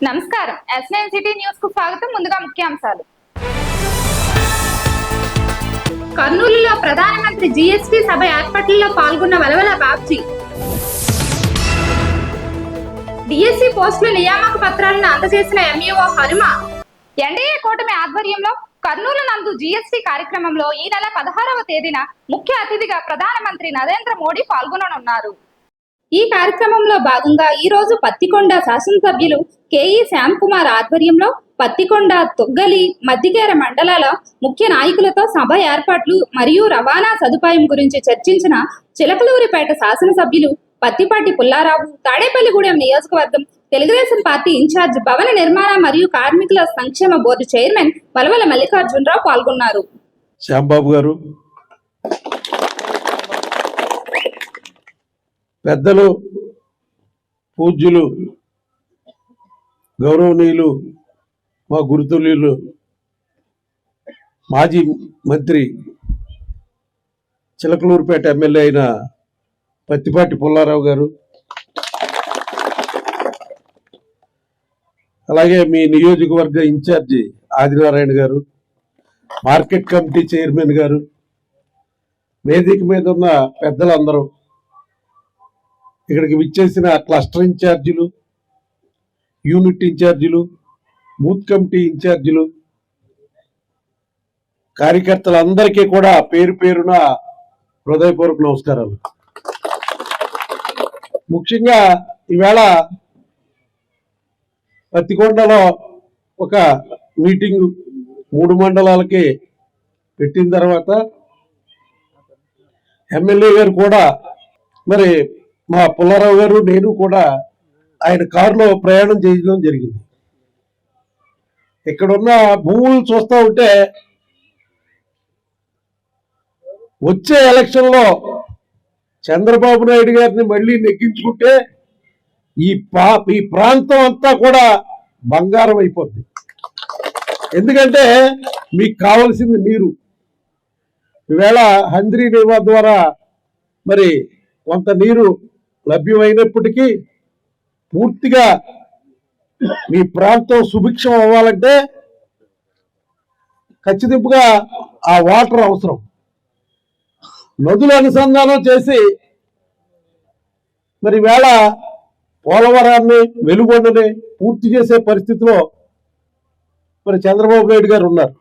నమస్కారం. S9 city news కు స్వాగతం. ముందుగా ముఖ్యాంశాలు. కర్నూలులో ప్రధానమంత్రి జీఎస్టీ సభ ఏర్పాట్లలో పాల్గొన్న వలవల బాబ్జీ. డిఎస్సి పోస్టుల నియామక పత్రాలను అందజేసిన ఎంఈఓ హనుమ. ఎన్డీఏ కూటమి ఆధ్వర్యంలో కర్నూలు నందు జీఎస్టీ కార్యక్రమంలో ఈ నెల 16వ తేదీన ముఖ్య అతిథిగా ప్రధానమంత్రి నరేంద్ర మోడీ పాల్గొననున్నారు. ఈ కార్యక్రమంలో భాగంగా ఈ రోజు పత్తికొండ శాసనసభ్యులు కేఈ శ్యామ్ కుమార్ ఆధ్వర్యంలో పత్తికొండ, తొగ్గలి, మద్దికేర మండలాల ముఖ్య నాయకులతో సభ ఏర్పాట్లు మరియు రవాణా సదుపాయం గురించి చర్చించిన చిలకలూరిపేట శాసనసభ్యులు పత్తిపాటి పుల్లారావు, తాడేపల్లిగూడెం నియోజకవర్గం తెలుగుదేశం పార్టీ ఇన్ఛార్జ్ భవన నిర్మాణ మరియు కార్మికుల సంక్షేమ బోర్డు చైర్మన్ వలవల మల్లికార్జునరావు పాల్గొన్నారు. శ్యాంబాబు గారు, పెద్దలు, పూజ్యులు, గౌరవనీయులు, మా గురుతుల్యులు మాజీ మంత్రి చిలకలూరుపేట ఎమ్మెల్యే అయిన పత్తిపాటి పుల్లారావు గారు, అలాగే మీ నియోజకవర్గ ఇన్ఛార్జి ఆదినారాయణ గారు, మార్కెట్ కమిటీ చైర్మన్ గారు, వేదిక మీద ఉన్న పెద్దలందరూ, ఇక్కడికి విచ్చేసిన క్లస్టర్ ఇన్ఛార్జీలు, యూనిట్ ఇన్ఛార్జీలు, బూత్ కమిటీ ఇన్ఛార్జీలు, కార్యకర్తలందరికీ కూడా పేరు పేరున హృదయపూర్వక నమస్కారాలు. ముఖ్యంగా ఈవేళ పత్తికొండలో ఒక మీటింగ్ 3 మండలాలకి పెట్టిన తర్వాత ఎమ్మెల్యే గారు కూడా, మరి మా పుల్లారావు గారు, నేను కూడా ఆయన కారులో ప్రయాణం చేయడం జరిగింది. ఇక్కడున్న భూములు చూస్తూ ఉంటే వచ్చే ఎలక్షన్లో చంద్రబాబు నాయుడు గారిని మళ్ళీ నెగ్గించుకుంటే ఈ ప్రాంతం అంతా కూడా బంగారం అయిపోద్ది. ఎందుకంటే మీకు కావలసింది నీరు. ఈవేళ హంద్రీ నీవా ద్వారా మరి కొంత నీరు లభ్యమైనప్పటికీ పూర్తిగా మీ ప్రాంతం సుభిక్షం అవ్వాలంటే ఖచ్చితంగా ఆ వాటర్ అవసరం. నదులు అనుసంధానం చేసి మరి వేళ పోలవరాన్ని, వెలుగొండని పూర్తి చేసే పరిస్థితిలో మరి చంద్రబాబు నాయుడు గారు ఉన్నారు.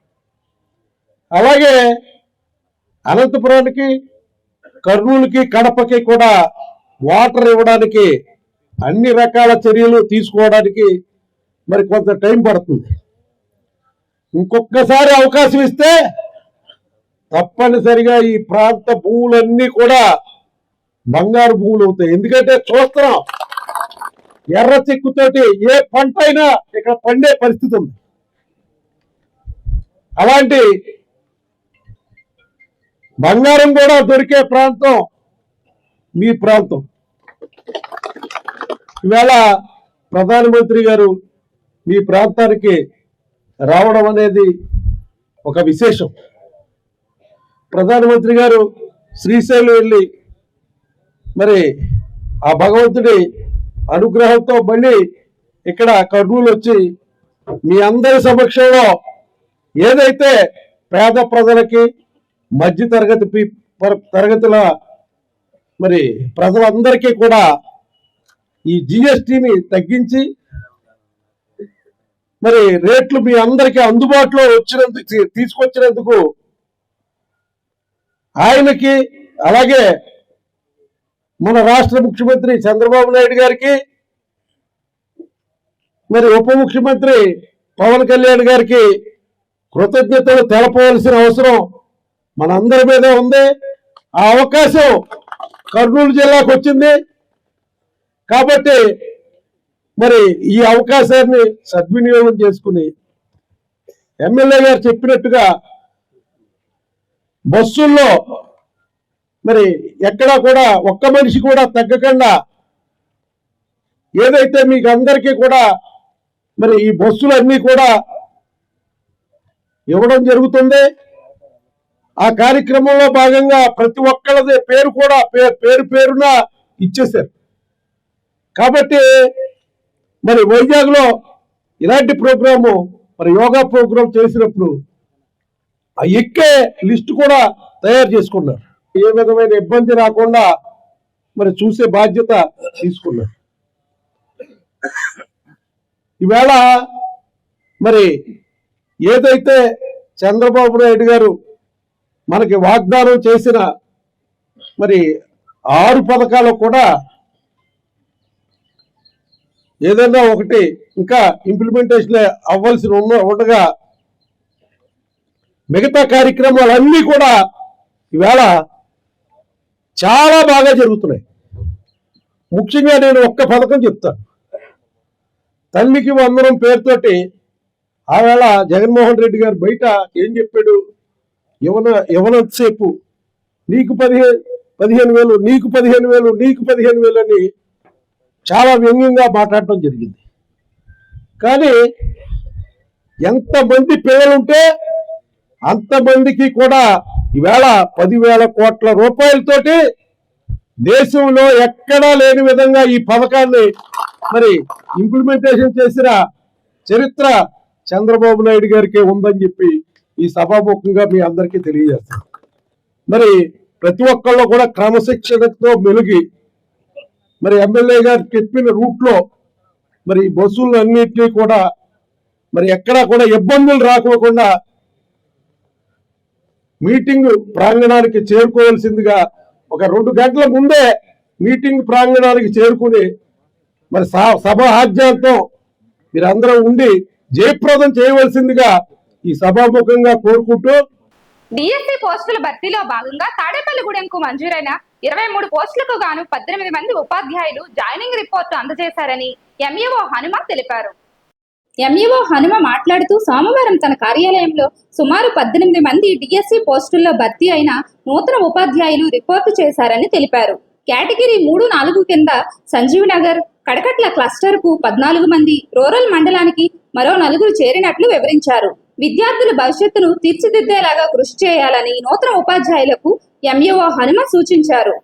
అలాగే అనంతపురానికి, కర్నూలుకి, కడపకి కూడా వాటర్ ఇవ్వడానికి అన్ని రకాల చర్యలు తీసుకోవడానికి మరి కొంత టైం పడుతుంది. ఇంకొకసారి అవకాశం ఇస్తే తప్పనిసరిగా ఈ ప్రాంత భూములన్నీ కూడా బంగారు భూములు అవుతాయి. ఎందుకంటే చూస్తున్నాం, ఎర్ర చెక్కుతోటి ఏ పంట అయినా ఇక్కడ పండే పరిస్థితి ఉంది. అలాంటి బంగారం కూడా దొరికే ప్రాంతం మీ ప్రాంతం. ఇవాళ ప్రధానమంత్రి గారు మీ ప్రాంతానికి రావడం అనేది ఒక విశేషం. ప్రధానమంత్రి గారు శ్రీశైలం వెళ్ళి మరి ఆ భగవంతుడి అనుగ్రహంతో మళ్ళీ ఇక్కడ కర్నూలు వచ్చి మీ అందరి సమక్షంలో ఏదైతే పేద ప్రజలకి, మధ్య తరగతుల మరి ప్రజలందరికీ కూడా ఈ జిఎస్టిని తగ్గించి మరి రేట్లు మీ అందరికీ అందుబాటులో తీసుకొచ్చినందుకు ఆయనకి, అలాగే మన రాష్ట్ర ముఖ్యమంత్రి చంద్రబాబు నాయుడు గారికి, మరి ఉప ముఖ్యమంత్రి పవన్ కళ్యాణ్ గారికి కృతజ్ఞతలు తెలపవలసిన అవసరం మనందరి మీద ఉంది. ఆ అవకాశం కర్నూలు జిల్లాకు వచ్చింది కాబట్టి మరి ఈ అవకాశాన్ని సద్వినియోగం చేసుకుని ఎమ్మెల్యే గారు చెప్పినట్టుగా బస్సుల్లో మరి ఎక్కడా కూడా ఒక్క మనిషి కూడా తగ్గకుండా ఏదైతే మీకు అందరికీ కూడా మరి ఈ బస్సులన్నీ కూడా ఇవ్వడం జరుగుతుంది. ఆ కార్యక్రమంలో భాగంగా ప్రతి ఒక్కళ్ళది పేరు కూడా పేరున ఇచ్చేశారు. కాబట్టి మరి వైజాగ్లో ఇలాంటి ప్రోగ్రాము మరి యోగా ప్రోగ్రాం చేసినప్పుడు ఆ ఎక్కే లిస్ట్ కూడా తయారు చేసుకున్నారు. ఏ విధమైన ఇబ్బంది రాకుండా మరి చూసే బాధ్యత తీసుకున్నారు. ఈవేళ మరి ఏదైతే చంద్రబాబు నాయుడు గారు మనకి వాగ్దానం చేసిన మరి 6 పథకాలు కూడా ఏదైనా ఒకటి ఇంకా ఇంప్లిమెంటేషన్ అవ్వాల్సి ఉండగా మిగతా కార్యక్రమాలన్నీ కూడా ఈవేళ చాలా బాగా జరుగుతున్నాయి. ముఖ్యంగా నేను ఒక్క పథకం చెప్తాను. తల్లికి వందనం పేరుతోటి ఆవేళ జగన్మోహన్ రెడ్డి గారు బయట ఏం చెప్పాడు, యవనంతసేపు నీకు 15,000 నీకు 15,000 నీకు 15,000 అని చాలా వ్యంగ్యంగా మాట్లాడటం జరిగింది. కానీ ఎంతమంది పిల్లలుంటే అంతమందికి కూడా ఈవేళ 10,000 కోట్ల రూపాయలతోటి దేశంలో ఎక్కడా లేని విధంగా ఈ పథకాన్ని మరి ఇంప్లిమెంటేషన్ చేసిన చరిత్ర చంద్రబాబు నాయుడు గారికి ఉందని చెప్పి ఈ సభాముఖంగా మీ అందరికీ తెలియజేస్తాను. మరి ప్రతి ఒక్కళ్ళు కూడా క్రమశిక్షణతో మెలిగి మరి ఎమ్మెల్యే గారు చెప్పిన రూట్లో మరి బస్సులన్నింటినీ కూడా మరి ఎక్కడా కూడా ఇబ్బందులు రాకోకుండా మీటింగ్ ప్రాంగణానికి చేరుకోవాల్సిందిగా ఒక 2 గంటల ముందే మీటింగ్ ప్రాంగణానికి చేరుకుని మరి సభ ఆజ్ఞాంతో మీరందరూ ఉండి జయప్రదం చేయవలసిందిగా ఈ సభాముఖంగా కోరుకుంటూ, డిఎస్సి పోస్టుల భర్తీలో భాగంగా తాడేపల్లిగూడెంకు మంజూరైన 23 పోస్టులకు గాను 18 మంది ఉపాధ్యాయులు జాయినింగ్ రిపోర్టు అందజేశారని ఎంఈఓ హనుమ తెలిపారు. ఎంఈఓ హనుమ మాట్లాడుతూ సోమవారం తన కార్యాలయంలో సుమారు 18 మంది డిఎస్సి పోస్టుల్లో భర్తీ అయిన నూతన ఉపాధ్యాయులు రిపోర్టు చేశారని తెలిపారు. కేటగిరీ 3, 4 కింద సంజీవ్ నగర్, కడకట్ల క్లస్టర్ కు 14 మంది, రూరల్ మండలానికి మరో 4 చేరినట్లు వివరించారు. విద్యార్థుల భవిష్యత్తును తీర్చిదిద్దేలాగా కృషి చేయాలని నూతన ఉపాధ్యాయులకు ఎంఈఓ హనుమ సూచించారు.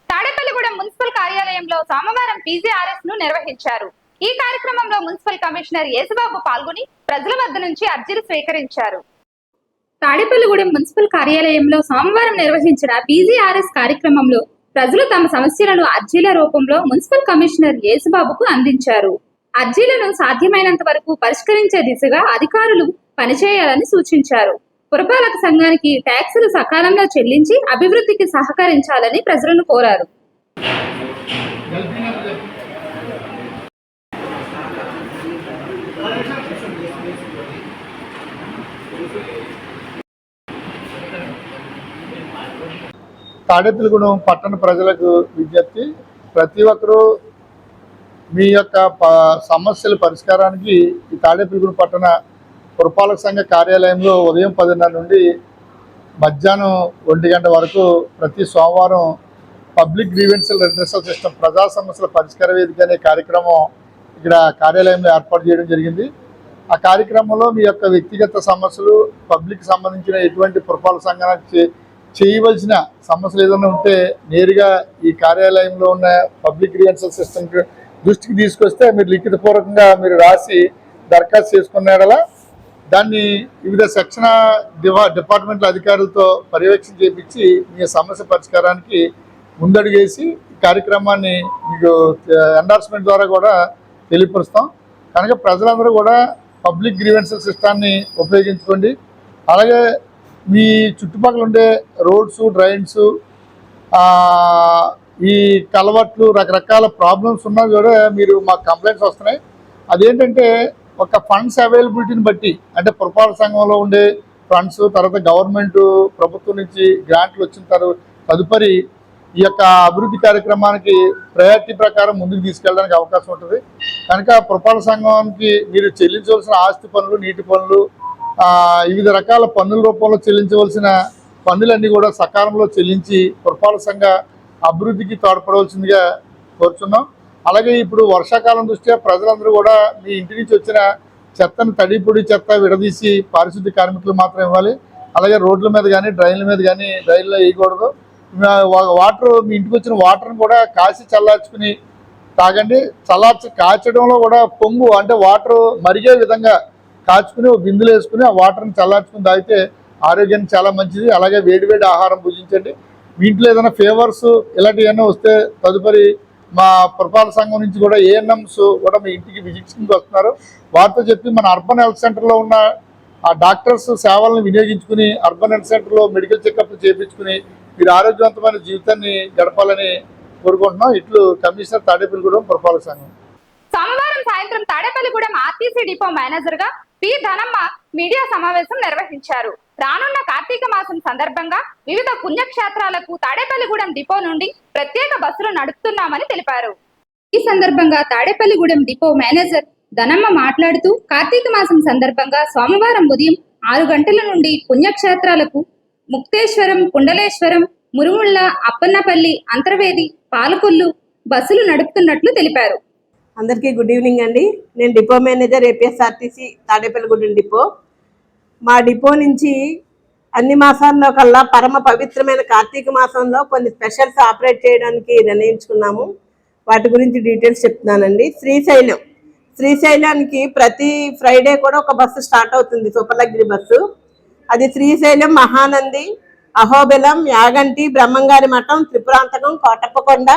తాడేపల్లిగూడెం మున్సిపల్ కార్యాలయంలో సోమవారం పీజీఆర్ఎస్ ను నిర్వహించారు. ఈ కార్యక్రమంలో మున్సిపల్ కమిషనర్ యేసుబాబు పాల్గొని ప్రజల వద్ద నుంచి అర్జీలు స్వీకరించారు. తాడేపల్లిగూడెం మున్సిపల్ కార్యాలయంలో సోమవారం నిర్వహించిన పీజీఆర్ఎస్ కార్యక్రమంలో ప్రజలు తమ సమస్యలను అర్జీల రూపంలో మున్సిపల్ కమిషనర్ యేసుబాబుకు అందించారు. అర్జీలను సాధ్యమైనంత వరకు పరిష్కరించే దిశగా అధికారులు పనిచేయాలని సూచించారు. పురపాలక సంఘానికి ట్యాక్సులు సకాలంలో చెల్లించి అభివృద్ధికి సహకరించాలని ప్రజలను కోరారు. తాడేపల్లిగూడెం పట్టణ ప్రజలకు విజ్ఞప్తి, ప్రతి ఒక్కరూ మీ యొక్క సమస్యల పరిష్కారానికి ఈ తాడేపల్లిగూడెం పట్టణ పురపాలక సంఘ కార్యాలయంలో ఉదయం 10:30 నుండి మధ్యాహ్నం 1 గంట వరకు ప్రతి సోమవారం పబ్లిక్ గ్రీవెన్సల్ రెడ్రెసల్ సిస్టమ్ ప్రజా సమస్యల పరిష్కార వేదిక అనే కార్యక్రమం ఇక్కడ కార్యాలయంలో ఏర్పాటు చేయడం జరిగింది. ఆ కార్యక్రమంలో మీ యొక్క వ్యక్తిగత సమస్యలు, పబ్లిక్ సంబంధించిన ఎటువంటి పురపాలక సంఘానికి చేయవలసిన సమస్యలు ఏదైనా ఉంటే నేరుగా ఈ కార్యాలయంలో ఉన్న పబ్లిక్ గ్రీవెన్సల్ సిస్టమ్ దృష్టికి తీసుకొస్తే మీరు లిఖితపూర్వకంగా మీరు రాసి దరఖాస్తు చేసుకున్నాడలా దాన్ని వివిధ సెక్షన్ డిపార్ట్మెంట్ల అధికారులతో పర్యవేక్షణ చేయించి మీ సమస్య పరిష్కారానికి ముందడుగేసి ఈ కార్యక్రమాన్ని మీకు ఎండార్స్మెంట్ ద్వారా కూడా తెలియపరుస్తాం. కనుక ప్రజలందరూ కూడా పబ్లిక్ గ్రీవెన్సల్ సిస్టాన్ని ఉపయోగించుకోండి. అలాగే మీ చుట్టుపక్కల ఉండే రోడ్స్, డ్రైన్స్, ఈ కలవట్లు, రకరకాల ప్రాబ్లమ్స్ ఉన్నా కూడా మీరు మాకు కంప్లైంట్స్ వస్తున్నాయి. అదేంటంటే ఒక ఫండ్స్ అవైలబిలిటీని బట్టి, అంటే పురపాలక సంఘంలో ఉండే ఫండ్స్, తర్వాత గవర్నమెంట్ ప్రభుత్వం నుంచి గ్రాంట్లు వచ్చిన తదుపరి ఈ యొక్క అభివృద్ధి కార్యక్రమానికి ప్రయారిటీ ప్రకారం ముందుకు తీసుకెళ్ళడానికి అవకాశం ఉంటుంది. కనుక పురపాలక సంఘానికి మీరు చెల్లించవలసిన ఆస్తి పన్నులు, నీటి పన్నులు, వివిధ రకాల పన్నుల రూపంలో చెల్లించవలసిన పన్నులన్నీ కూడా సకాలంలో చెల్లించి పురపాలక సంఘ అభివృద్ధికి తోడ్పడవలసిందిగా కోరుచున్నాం. అలాగే ఇప్పుడు వర్షాకాలం దృష్ట్యా ప్రజలందరూ కూడా మీ ఇంటి నుంచి వచ్చిన చెత్తను, తడి పొడి చెత్త విడదీసి పారిశుద్ధ్య కార్మికులు మాత్రం ఇవ్వాలి. అలాగే రోడ్ల మీద కానీ, డ్రైన్ల మీద కానీ డ్రైన్లో వేయకూడదు. వాటర్, మీ ఇంటికి వచ్చిన వాటర్ని కూడా కాసి చల్లార్చుకుని తాగండి. కాచడంలో కూడా పొంగు అంటే వాటర్ మరిగే విధంగా కాచుకుని బిందులు వేసుకుని ఆ వాటర్ని చల్లార్చుకుని తాగితే ఆరోగ్యానికి చాలా మంచిది. అలాగే వేడివేడి ఆహారం భుజించండి. మీ ఇంట్లో ఏదైనా ఫీవర్స్ ఇలాంటివి ఏమైనా వస్తే తదుపరి మా పురపాలక సంఘం నుంచి కూడా ANMs కూడా మీ ఇంటికి విజిటింగ్కి వస్తున్నారు. వారితో చెప్పి మన అర్బన్ హెల్త్ సెంటర్లో ఉన్న ఆ డాక్టర్స్ సేవలను వినియోగించుకుని అర్బన్ హెల్త్ సెంటర్లో మెడికల్ చెకప్లు చేయించుకుని మీరు ఆరోగ్యవంతమైన జీవితాన్ని గడపాలని కోరుకుంటున్నాం. ఇట్లు కమిషనర్ తాడేపల్లిగూడెం పురపాలక సంఘం. సోమవారం సాయంత్రం తాడేపల్లిగూడెం RTC డిపో మేనేజర్ గా పి ధనమ్మ మీడియా సమావేశం నిర్వహించారు. రానున్న కార్తీక మాసం సందర్భంగా వివిధ పుణ్యక్షేత్రాలకు తాడేపల్లిగూడెం డిపో నుండి ప్రత్యేక బస్సులు నడుపుతున్నామని తెలిపారు. ఈ సందర్భంగా తాడేపల్లిగూడెం డిపో మేనేజర్ ధనమ్మ మాట్లాడుతూ కార్తీక మాసం సందర్భంగా సోమవారం ఉదయం 6 గంటల నుండి పుణ్యక్షేత్రాలకు ముక్తేశ్వరం, కుండలేశ్వరం, మురుముళ్ళ, అప్పన్నపల్లి, అంతర్వేది, పాలకొల్లు బస్సులు నడుపుతున్నట్లు తెలిపారు. అందరికీ గుడ్ ఈవినింగ్ అండి. నేను depot manager APSRTC Tadepalligudem depot. మా డిపో నుంచి అన్ని మాసాల్లో కల్లా పరమ పవిత్రమైన కార్తీక మాసంలో కొన్ని స్పెషల్స్ ఆపరేట్ చేయడానికి నిర్ణయించుకున్నాము. వాటి గురించి డీటెయిల్స్ చెప్తున్నానండి. శ్రీశైలానికి ప్రతి ఫ్రైడే కూడా ఒక బస్సు స్టార్ట్ అవుతుంది, సూపర్ లగ్జరీ బస్సు. అది శ్రీశైలం, మహానంది, అహోబిలం, యాగంటి, బ్రహ్మంగారి మఠం, త్రిపురాంతకం, కోటప్పకొండ,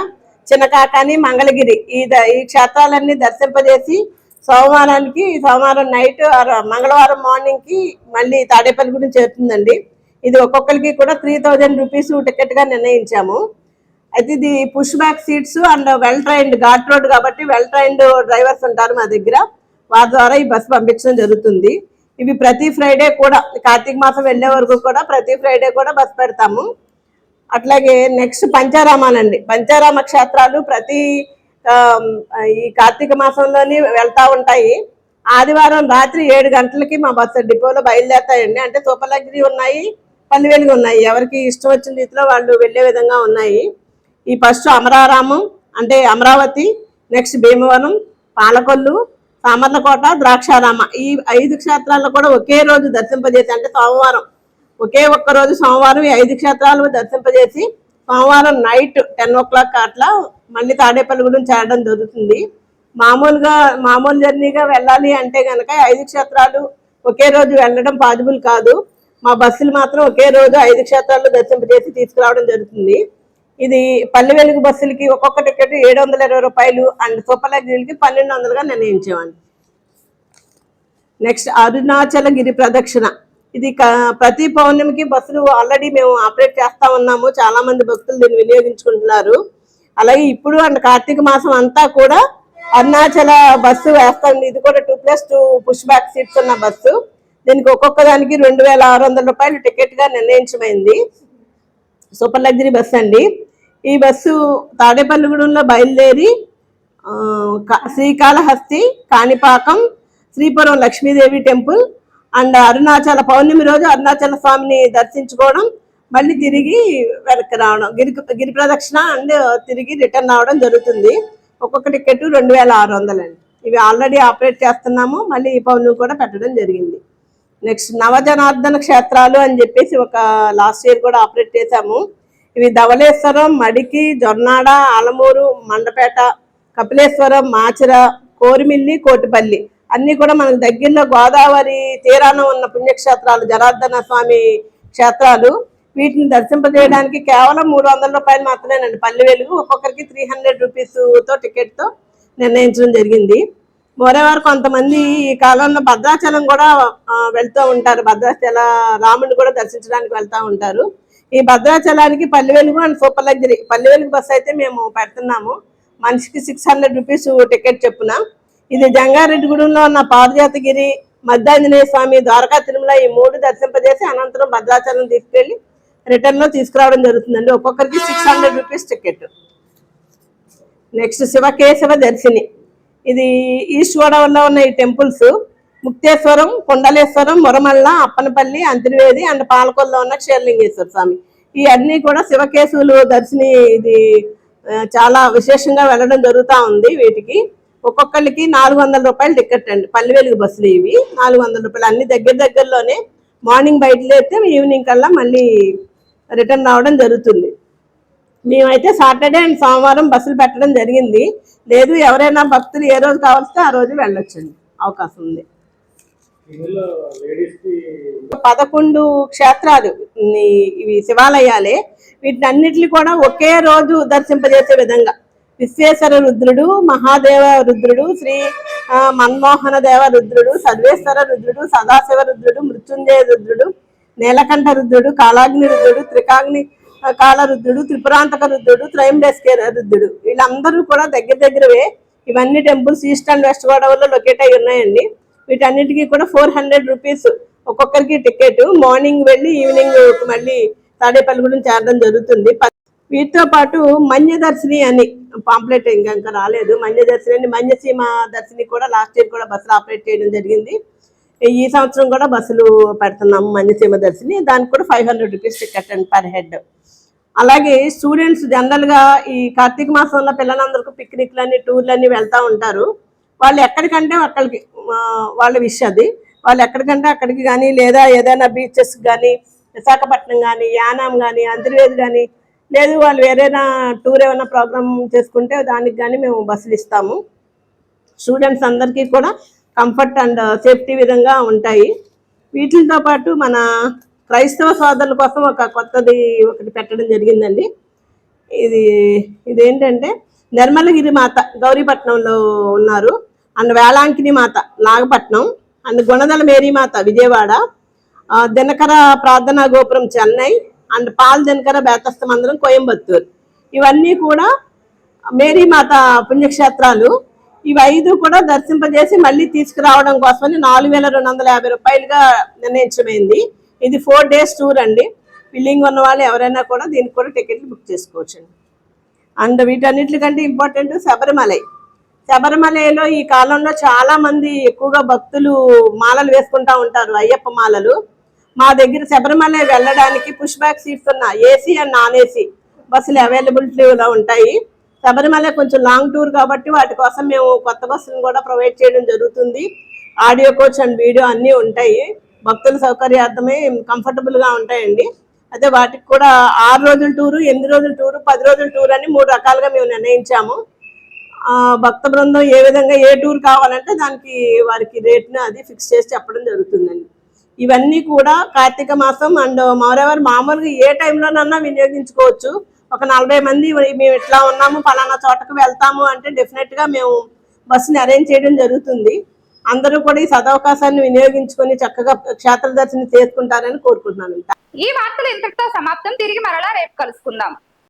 చిన్నకాకాని, మంగళగిరి ఈ క్షేత్రాలన్నీ దర్శింపజేసి సోమవారం నైట్, మంగళవారం మార్నింగ్కి మళ్ళీ తాడేపల్లిగూడెం చేరుతుందండి. ఇది ఒక్కొక్కరికి కూడా 3000 రూపీస్ టికెట్గా నిర్ణయించాము. అయితే ఇది push back seats and well trained, ghat road కాబట్టి వెల్ ట్రైన్డ్ డ్రైవర్స్ ఉంటారు మా దగ్గర. వారి ద్వారా ఈ బస్సు పంపించడం జరుగుతుంది. ఇవి ప్రతి ఫ్రైడే కూడా, కార్తీక మాసం వెళ్ళే వరకు కూడా ప్రతి ఫ్రైడే కూడా బస్సు పెడతాము. అట్లాగే నెక్స్ట్ పంచారామాలండి. పంచారామ క్షేత్రాలు ప్రతి ఈ కార్తీక మాసంలోని వెళ్తూ ఉంటాయి. ఆదివారం రాత్రి 7 గంటలకి మా బస్సు డిపోలో బయలుదేరుతాయండి. అంటే సూపర్ లగ్జరీ ఉన్నాయి, పల్లివెలుగు ఉన్నాయి. ఎవరికి ఇష్టం వచ్చిన రీతిలో వాళ్ళు వెళ్ళే విధంగా ఉన్నాయి. ఈ ఫస్ట్ అమరారామం అంటే అమరావతి, నెక్స్ట్ భీమవరం, పాలకొల్లు, సామర్లకోట, ద్రాక్షారామ ఈ 5 క్షేత్రాల్లో కూడా ఒకే రోజు దర్శింపజేసి, అంటే సోమవారం ఒకే ఒక్క రోజు సోమవారం ఈ 5 క్షేత్రాలు దర్శింపజేసి సోమవారం నైట్ 10 o'clock అట్లా మళ్ళీ తాడేపల్లిగూడెం చేరడం జరుగుతుంది. మామూలు జర్నీగా వెళ్ళాలి అంటే కనుక 5 క్షేత్రాలు ఒకే రోజు వెళ్ళడం పాసిబుల్ కాదు. మా బస్సులు మాత్రం ఒకే రోజు 5 క్షేత్రాలు దర్శింపజేసి తీసుకురావడం జరుగుతుంది. ఇది పల్లివెలుగు బస్సులకి ఒక్కొక్క టికెట్ 720 రూపాయలు అండ్ సూపర్ లగ్జరీలకి 1200గా నిర్ణయించామండి. నెక్స్ట్ అరుణాచల గిరి ప్రదక్షిణ. ఇది ప్రతి పౌర్ణమికి బస్సులు ఆల్రెడీ మేము ఆపరేట్ చేస్తా ఉన్నాము. చాలా మంది భక్తులు దీన్ని వినియోగించుకుంటున్నారు. అలాగే ఇప్పుడు అండ్ కార్తీక మాసం అంతా కూడా అరుణాచల బస్సు వేస్తామండి. ఇది కూడా 2+2 పుష్ బ్యాక్ సీట్స్ ఉన్న బస్సు. దీనికి ఒక్కొక్క దానికి 2600 రూపాయలు టికెట్గా నిర్ణయించమైంది. సూపర్ లగ్జరీ బస్సు అండి. ఈ బస్సు తాడేపల్లిగూడెంలో బయలుదేరి శ్రీకాళహస్తి, కాణిపాకం, శ్రీపురం లక్ష్మీదేవి టెంపుల్ అండ్ అరుణాచల పౌర్ణమి రోజు అరుణాచల స్వామిని దర్శించుకోవడం, మళ్ళీ తిరిగి వెనక్కి రావడం, గిరి ప్రదక్షిణ అండ్ తిరిగి రిటర్న్ రావడం జరుగుతుంది. ఒక్కొక్క టికెట్ 2600 అండి. ఇవి ఆల్రెడీ ఆపరేట్ చేస్తున్నాము. మళ్ళీ ఈ పౌర్ణమి కూడా పెట్టడం జరిగింది. నెక్స్ట్ నవజనార్దన క్షేత్రాలు అని చెప్పేసి ఒక లాస్ట్ ఇయర్ కూడా ఆపరేట్ చేశాము. ఇవి ధవళేశ్వరం, మడికి, జొన్నాడ, ఆలమూరు, మండపేట, కపిలేశ్వరం, మాచిర, కోరిమిల్లి, కోటిపల్లి అన్నీ కూడా మనకు దగ్గరలో గోదావరి తీరాన ఉన్న పుణ్యక్షేత్రాలు, జనార్దన స్వామి క్షేత్రాలు. వీటిని దర్శింపజేయడానికి కేవలం 300 రూపాయలు మాత్రమేనండి. పల్లివెలుగు ఒక్కొక్కరికి 300 రూపీస్తో టికెట్తో నిర్ణయించడం జరిగింది. మోరేవారు కొంతమంది ఈ కాలంలో భద్రాచలం కూడా వెళ్తూ ఉంటారు. భద్రాచల రాముడిని కూడా దర్శించడానికి వెళ్తూ ఉంటారు. ఈ భద్రాచలానికి Pallevelugu and super luxury Pallevelugu bus అయితే మేము పెడుతున్నాము. మనిషికి 600 రూపీస్ టికెట్ చెప్పున. ఇది జంగారెడ్డిగూడెంలో ఉన్న పారిజాతగిరి, మద్దాంజనేయ స్వామి, ద్వారకా తిరుమల ఈ 3 దర్శింపజేసి అనంతరం భద్రాచలం తీసుకెళ్లి రిటర్న్ లో తీసుకురావడం జరుగుతుందండి. ఒక్కొక్కరికి 600 రూపీస్ టికెట్. నెక్స్ట్ శివకేశవ దర్శిని. ఇది ఈస్ట్ గోదావరిలో ఉన్న ఈ టెంపుల్స్ ముక్తేశ్వరం, కుండలేశ్వరం, మురమల్ల, అప్పనపల్లి, అంతర్వేది అండ్ పాలకొల్లో ఉన్న క్షీరలింగేశ్వర స్వామి. ఈ అన్ని కూడా శివకేశవులు దర్శిని. ఇది చాలా విశేషంగా వెళ్ళడం జరుగుతూ ఉంది. వీటికి ఒక్కొక్కరికి 400 రూపాయలు టికెట్ అండి. పల్లి వెలుగు బస్సులు ఇవి 400 రూపాయలు. అన్ని దగ్గరలోనే. మార్నింగ్ బయటలేస్తే ఈవినింగ్ కల్లా మళ్ళీ రిటర్న్ రావడం జరుగుతుంది. మేమైతే సాటర్డే అండ్ సోమవారం బస్సులు పెట్టడం జరిగింది. లేదు ఎవరైనా భక్తులు ఏ రోజు కావాల్స్తే ఆ రోజు వెళ్ళొచ్చండి, అవకాశం ఉంది. 11 క్షేత్రాలు ఇవి శివాలయాలే. వీటినన్నిటిని కూడా ఒకే రోజు దర్శింపజేసే విధంగా విశ్వేశ్వర రుద్రుడు, మహాదేవ రుద్రుడు, శ్రీ మన్మోహన దేవ రుద్రుడు, సర్వేశ్వర రుద్రుడు, సదాశివ రుద్రుడు, మృత్యుంజయ రుద్రుడు, నీలకంఠ రుద్రుడు, కాలాగ్ని రుద్రుడు, త్రికాగ్ని కాల రుద్రుడు, త్రిపురాంతక రుద్రుడు, త్రయంబకేశ్వర రుద్రుడు, వీళ్ళందరూ కూడా దగ్గరవే. ఇవన్నీ టెంపుల్స్ ఈస్ట్ అండ్ వెస్ట్ గోదావరిలో లొకేట్ అయి ఉన్నాయండి. వీటన్నిటికీ కూడా 400 రూపీస్ ఒక్కొక్కరికి టికెట్. మార్నింగ్ వెళ్ళి ఈవినింగ్ మళ్ళీ తాడేపల్లిగూడెం చేరడం జరుగుతుంది. వీటితో పాటు మన్యదర్శిని అని పాంప్లెట్ ఇంకా రాలేదు. మన్యదర్శిని అని, మన్యసీమ దర్శిని కూడా లాస్ట్ ఇయర్ కూడా బస్సులు ఆపరేట్ చేయడం జరిగింది. ఈ సంవత్సరం కూడా బస్సులు పెడుతున్నాము మన్యసీమ దర్శిని. దానికి కూడా 500 రూపీస్ టికెట్ అండి పర్ హెడ్. అలాగే స్టూడెంట్స్ జనరల్గా ఈ కార్తీక మాసంలో పిల్లలందరికీ పిక్నిక్లని, టూర్లని వెళ్తూ ఉంటారు. వాళ్ళు ఎక్కడికంటే అక్కడికి వాళ్ళ విషయం అది. వాళ్ళు ఎక్కడికంటే అక్కడికి కానీ, లేదా ఏదైనా బీచెస్ కానీ, విశాఖపట్నం కానీ, యానాం కానీ, అంతర్వేది కానీ, లేదు వాళ్ళు వేరేనా టూర్ ఏమైనా ప్రోగ్రామ్ చేసుకుంటే దానికి కానీ మేము బస్సులు ఇస్తాము. స్టూడెంట్స్ అందరికీ కూడా కంఫర్ట్ అండ్ సేఫ్టీ విధంగా ఉంటాయి. వీటితో పాటు మన క్రైస్తవ సోదరుల కోసం ఒకటి పెట్టడం జరిగిందండి. ఇదేంటంటే నిర్మలగిరి మాత గౌరీపట్నంలో ఉన్నారు, and వేళాంకిని Mata Nagapattinam, and Gunadala Mary మాత విజయవాడ, దినకర ప్రార్థనా గోపురం చెన్నై, అండ్ పాల్ దినకర బేతస్థ మందిరం కోయంబత్తూర్. ఇవన్నీ కూడా మేరీ మాత పుణ్యక్షేత్రాలు. ఇవి 5 కూడా దర్శింపజేసి మళ్ళీ తీసుకురావడం కోసమని 4250 రూపాయలుగా నిర్ణయించమైంది. ఇది 4 days టూర్ అండి. ఫిల్లింగ్ ఉన్న వాళ్ళు ఎవరైనా కూడా దీనికి కూడా టికెట్లు బుక్ చేసుకోవచ్చండి. అండ్ వీటన్నిటికంటే ఇంపార్టెంట్ శబరిమలలో ఈ కాలంలో చాలా మంది ఎక్కువగా భక్తులు మాలలు వేసుకుంటా ఉంటారు, అయ్యప్ప మాలలు. మా దగ్గర శబరిమల వెళ్ళడానికి పుష్ బ్యాక్ సీట్స్ ఉన్న ఏసీ అండ్ నాన్ ఏసీ బస్సులు అవైలబిలిటీలో ఉంటాయి. శబరిమల కొంచెం లాంగ్ టూర్ కాబట్టి వాటి కోసం మేము కొత్త బస్సులను కూడా ప్రొవైడ్ చేయడం జరుగుతుంది. ఆడియో కోచ్ అండ్ వీడియో అన్నీ ఉంటాయి. భక్తుల సౌకర్యార్థమే కంఫర్టబుల్గా ఉంటాయండి. అదే వాటికి కూడా 6 రోజుల టూరు, 8 రోజుల టూరు, 10 రోజుల టూర్ అని 3 రకాలుగా మేము నిర్ణయించాము. భక్త బృందం ఏ విధంగా ఏ టూర్ కావాలంటే దానికి వారికి రేట్ను అది ఫిక్స్ చేసి చెప్పడం జరుగుతుందండి. ఇవన్నీ కూడా కార్తీక మాసం అండ్ మోరెవర్ మామూలుగా ఏ టైంలోనన్నా వినియోగించుకోవచ్చు. ఒక 40 మంది మేము ఇట్లా ఉన్నాము, పలానా చోటకు వెళ్తాము అంటే డెఫినెట్గా మేము బస్సుని అరేంజ్ చేయడం జరుగుతుంది. అందరూ కూడా ఈ సదవకాశాన్ని వినియోగించుకొని చక్కగా క్షేత్ర దర్శనం చేసుకుంటారని కోరుకుంటున్నాను. ఈ వార్తలు ఇంతటితో సమాప్తం. తిరిగి మరలా రేపు కలుసుకుందాం.